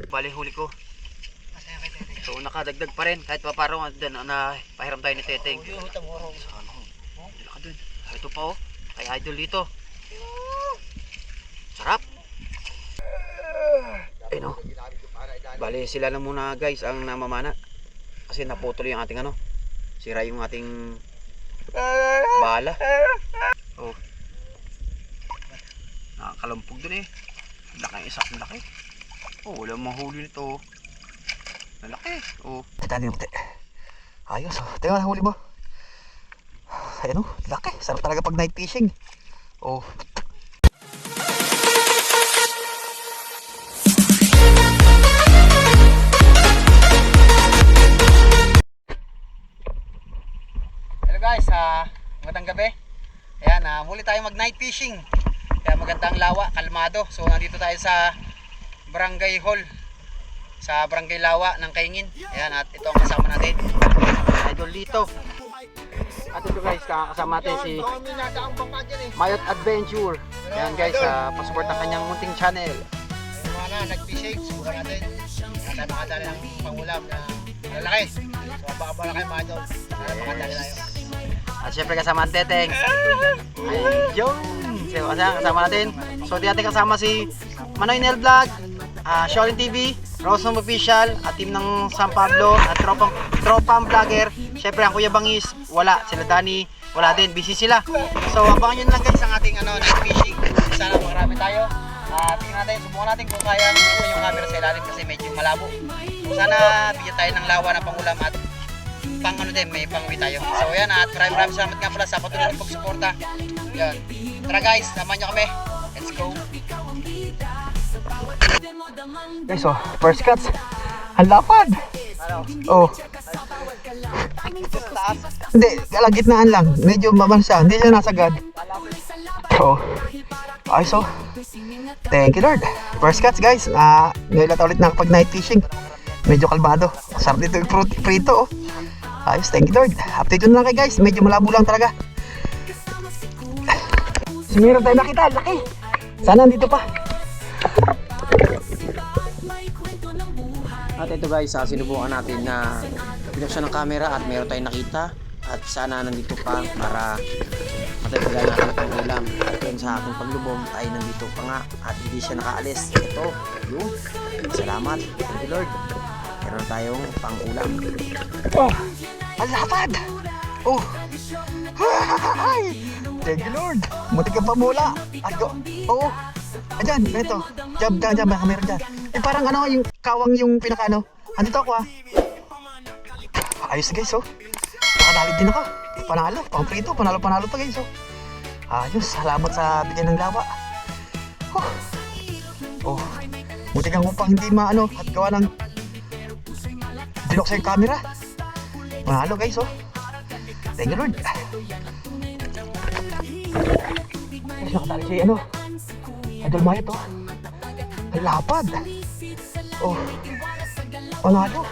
Bali huli ko. So nakadagdag pa rin kahit pa parang na pahiram tayo ni Teteng. Ito pa oh, kay Idol dito. Sarap. Ay no. Bali sila na muna guys ang namamana. Kasi naputol yung ating ano. Sira yung ating bala. Oh. Nakakalampog dun eh. Laki isa, laki. Oh, wala mahuli nito. Malaki. Oh. Tita din puti. Ayos oh. Tingnan huli mo. Ayan oh, laki. Sarap talaga pag night fishing. Oh. Hello guys, magandang gabi. Ayan, muli tayo mag night fishing. Kaya magandang lawa, kalmado. So nandito tayo sa Barangay Hall, sa Barangay Lawa ng Kaingin. Ayan, at ito ang kasama natin, Idol Lito. At ito guys, kasama natin si Mayot Adventure. Ayan guys, pasupport ang kanyang munting channel. Yung mga na nag-fishing, subukan natin. Kaya makadali ng pangulam na malalaki. So abang-abang na kayo mga idol. Kaya makadali tayo. At syempre kasama ang Teteng. Ayun! So kasama natin. So di natin kasama si Manoy Nel Vlog, Shaolin TV, Rosom Official, at team ng San Pablo, at tropang vlogger. Syempre ang Kuya Bangis, wala. Sila Dani, wala din. Busy sila. So abangan nyo lang guys ang ating night fishing. Sana marami tayo. Tingnan natin, subukan natin kung kaya natin yung camera sa ilalim kasi medyo malabo. So sana bigyan tayo ng lawa na pangulam at pang ano din, may pang-uwi tayo. So yan, at maraming salamat nga pala sa patuloy ng pagsuporta. Yan. Tara guys, samahan nyo kami. Let's go. Guys, oh, first cuts. Ang lapad. Oh. Hindi, kalagitnaan lang. Medyo mabansa. Hindi siya nasagad. Oh. Ayos oh. Thank you Lord. First cuts guys. Ngayon lang ulit nakapag night fishing. Medyo kalmado. Sarap dito yung prito oh. Ayos, thank you Lord. Update ko na lang kayo guys. Medyo malabo lang talaga. Meron tayo nakita. Laki. Sana nandito pa. At ito guys, sinubukan natin na binuksan ng camera at meron tayong nakita. At sana nandito pa para matatagal natin ang ulam. At yun sa aking paglubog ay nandito pa nga at hindi siya nakaalis. Ito, yun. Salamat. Thank you Lord. Meron tayong pang ulam. Oh, ang lapad. Oh. Thank you Lord. Muntik ka pa mula. At go. Oh. Ayan, ganito. Jab, baka meron dyan. Eh parang ano, yung kawang yung pinaka ano. Andito ako Ayos guys oh. Nakadalid din ako. Panalo, pang prito, panalo to guys oh. Ayos, salamat sa bigyan ng lawa. Oh. Buti kang upang hindi maano at gawa ng dinok sa yung camera. Panalo guys oh. Thank you Lord. Guys, nakatali siya ano. Idol Mayot oh. Ay lapad. Oh. Panalo.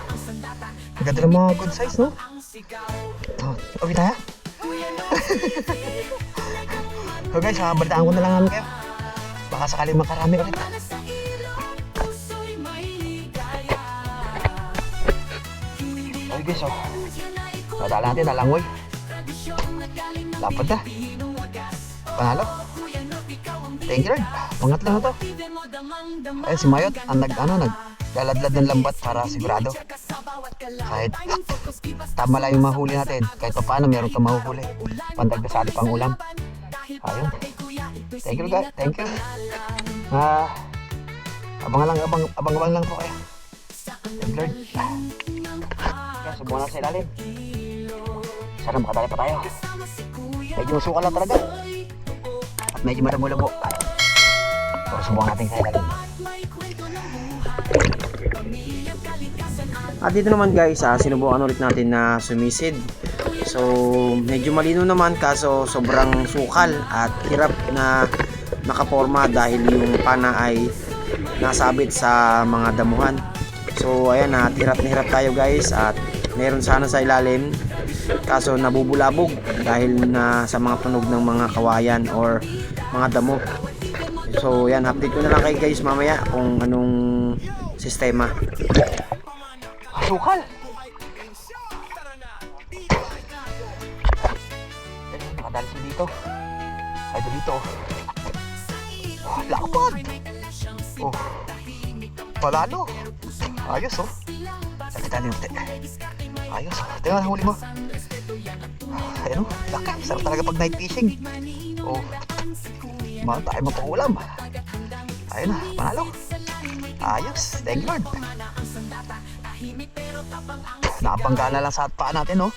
Maganda ng mga good size no. Okay tayo. So guys, balitaan ko na lang namin kayo. Baka sakaling makarami ulit. Okay guys oh. Nadala natin, nalangoy. Lapad na. Panalo. Thank you Lord. Pangatlo na to. Ayun si Mayot ang naglaladlad ng lambat para sigurado. Kahit tama lang yung mahuli natin, kahit pa paano meron kang mahuhuli. Pandagdag sa ating pang ulam. Ayun. Thank you guys. Thank you. Abang lang po kayo. Thank you Lord. Kaya subukan natin sa ilalim. Sana makadali pa tayo. Medyo masukal lang talaga. At medyo madamo-labo. Pero subukan natin sa ilalim. At dito naman guys, sinubukan ulit natin na sumisid. So medyo malino naman kaso sobrang sukal at hirap na nakaporma dahil yung pana ay nasabit sa mga damuhan. So ayan, hirap na hirap tayo guys at meron sana sa ilalim kaso nabubulabog dahil na sa mga tunog ng mga kawayan or mga damo. So yan, update ko na lang kayo guys mamaya kung anong sistema. Sukal! Ayun, nakadali siya dito. Ay, dito. Oh, lapad! Oh, palalo. Ayos oh. Sakit tali ng ayos oh. Tingnan ang huli mo. Ayun oh, laki. Sarap talaga pag night fishing. Oh, mahal tayo mapangulam. Ayun na, panalo. Ayos, thank you Lord. Nakapanggana lang sa paa natin oh.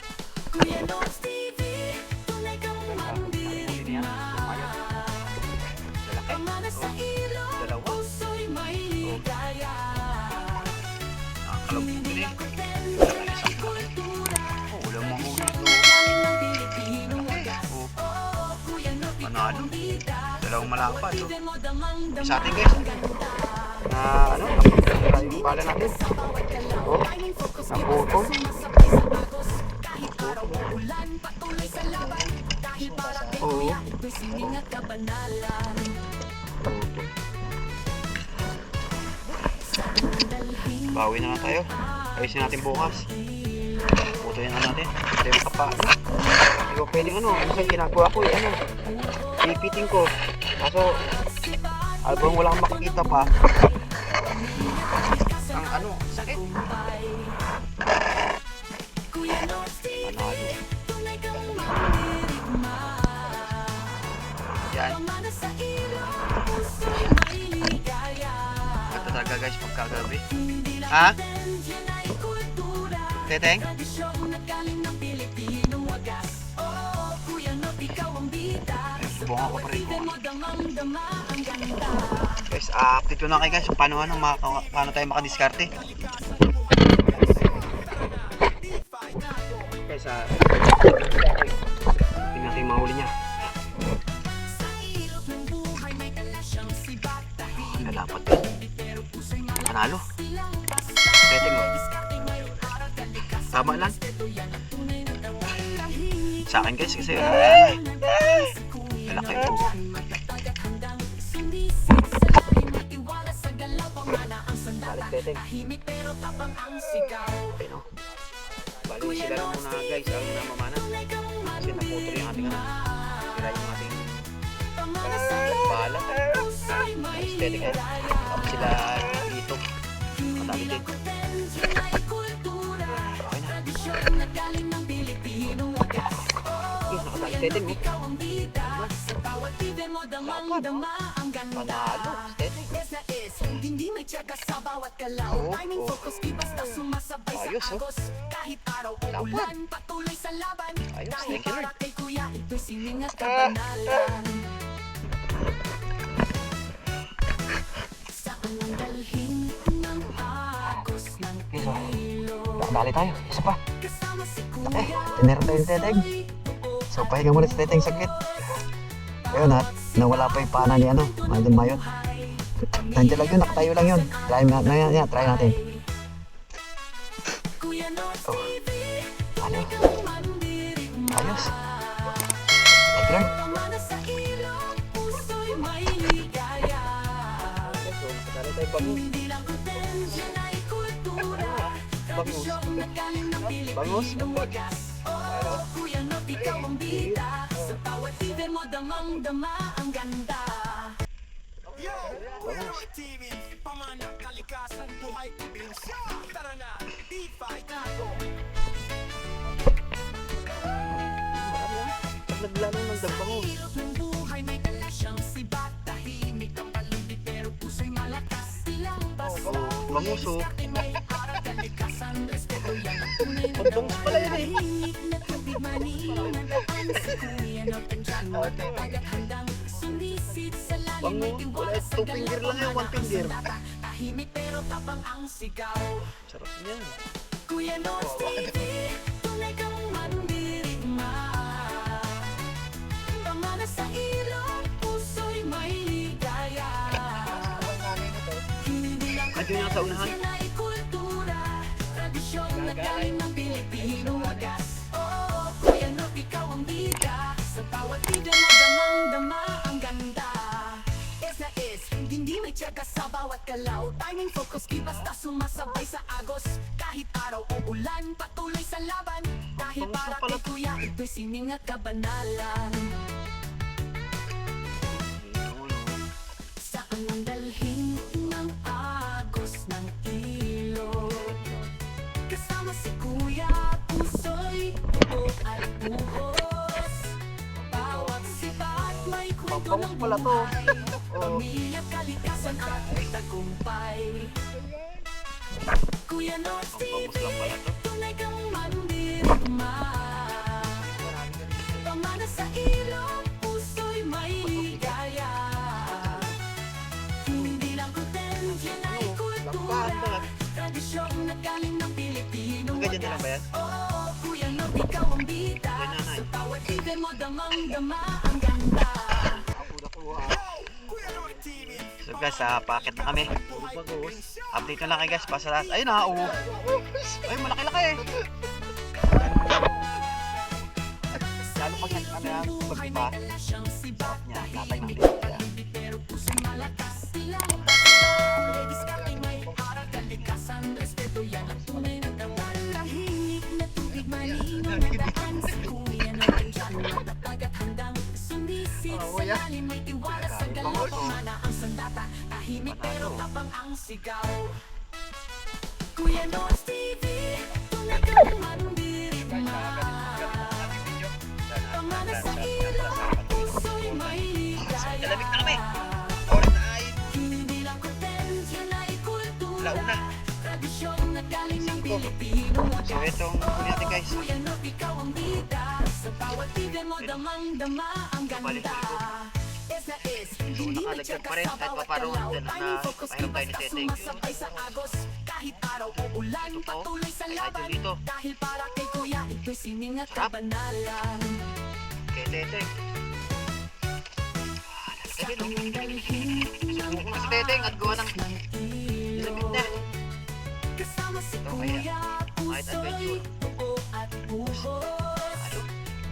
Panalo. Dalawang malapad. Oh. Sa atin guys. Na ano, naputol yung bala natin. Oh, naputol. Oo. Bawi na nga tayo. Ayusin natin bukas. Puto yan natin. Ito yung kapano. Hindi ko pwedeng ano. Kasi ginagawa ko ano. Pipiting ko. Kaso album wala kang makikita pa. Ang ano, sakit. Panalo. Yan. Ito talaga guys pagkagabi. Ha? Teteng? Subong ako pa rin. Guys, update ko na kayo guys. Paano tayo makadiskarte. Guys, tingnan natin yung mga huli niya. Nalapat ka. Panalo. Teteng o. Tama lang. Sa akin guys kasi malaki ito. Balik teteng. Ayun o. Balik sila lang muna guys ang namamana. Kasi naputol yung ating ano. Sira yung ating bahala. Balik teteng eh. Tapos sila dito. Madami din. Okay na. Nakatali teteng eh. Panalo. Teteng. Oo. Ayos oh. Dapat. Ayos. Thank you Lord. Nakadali tayo. Isa pa. Okay. Tinira tayo yung teteng. So pahinga muna sa teteng saglit. Ayun ha. Nawala pa yung pana ni ano. Nandiyan Mayot. Nandiyan lang yun. Nakatayo lang yun. Try natin. Oh. Ano? Ayos. Thank you Lord. Nakadali tayo bangus. Bangus. Naglalong ng bangus. Bangus oh. Bangus pala yun eh. Bangus, wala 2 finger lang yun, 1 finger. Sarap niyan. Medyo niya sa unahan. Gagalay ng Pilipino wagas. Oh, kuya no, ikaw ang bida. Sa bawat video mo damang-dama ang ganda. Is na is, hindi may tsaka sa bawat galaw Timing focus, di basta sumasabay sa agos Kahit araw o ulan, patuloy sa laban Dahil para kay kuya, ito'y sining at kabanalan Saan ang dalhin ng agos ng ilog Kasama si kuya, puso'y buo at buhos Bawat sibat may kwento ng Pala to. buhay Pamilya, kalikasan at tagumpay Kuya North TV, tunay kang mandirigma Pamana sa ilong, puso'y may ligaya Hindi lang content, yan ay kultura Tradisyong nagaling ng Pilipino Ganyan na lang ba yan? Oo, Kuya North, ikaw ang bida Sa bawat even mo, damang-dama ang ganda So guys, packet na kami. Update na lang kayo guys, pasa last. Ayun na, ay malaki-laki eh. Lalo pag ano yan, pagpa. Sarap niya, tatay ng dito kaya. Pero puso malakas sila Ladies ka may para kalikasan Respeto yan ang tunay na gawan Tahimik na tubig malinaw na daan Sa kuya na nandyan Matatag at handang sumisid Sa lalim may tiwala sa galaw Pamana ang sandata Tahimik pero tapang ang sigaw Kuya North TV Tunay kang mandirigma Pamana sa ilong Puso'y may ligaya Dalamig na kami. Oras na ay Hindi lang content, yan ay kultura launa. Tradisyon na galing ng Pilipino So itong huli natin guys. Kuya North, ikaw ang bida Sa bawat tigil mo, damang-dama ang ganda Is na is, hindi may nakalagyan tsaka pa rin sa kahit bawat paparoon galaw din na Timing focus, pahiram tayo ni basta Teteng. sumasabay sa agos Kahit araw o ulan, Ito po. patuloy sa Ay, laban dito. Dahil para kay kuya, ito'y sining at Sarap. kabanalan Kay Teteng. Sa kanyang dalhin ng Subuko na si Teteng at gawa ng ilog na. Kasama si Ito kaya. kuya, Kahit puso'y adventure. buo at buhos Ano?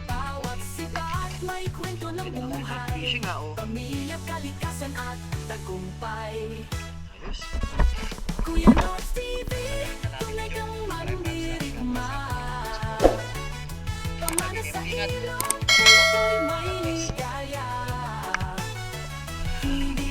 Bawat sibat may kwento ng buhay Fishing nga oh. Pamilya, kalikasan at tagumpay Ayos. Kuya North TV, tunay kang mandirigma Pamana sa ilong, puso'y may ligaya Hindi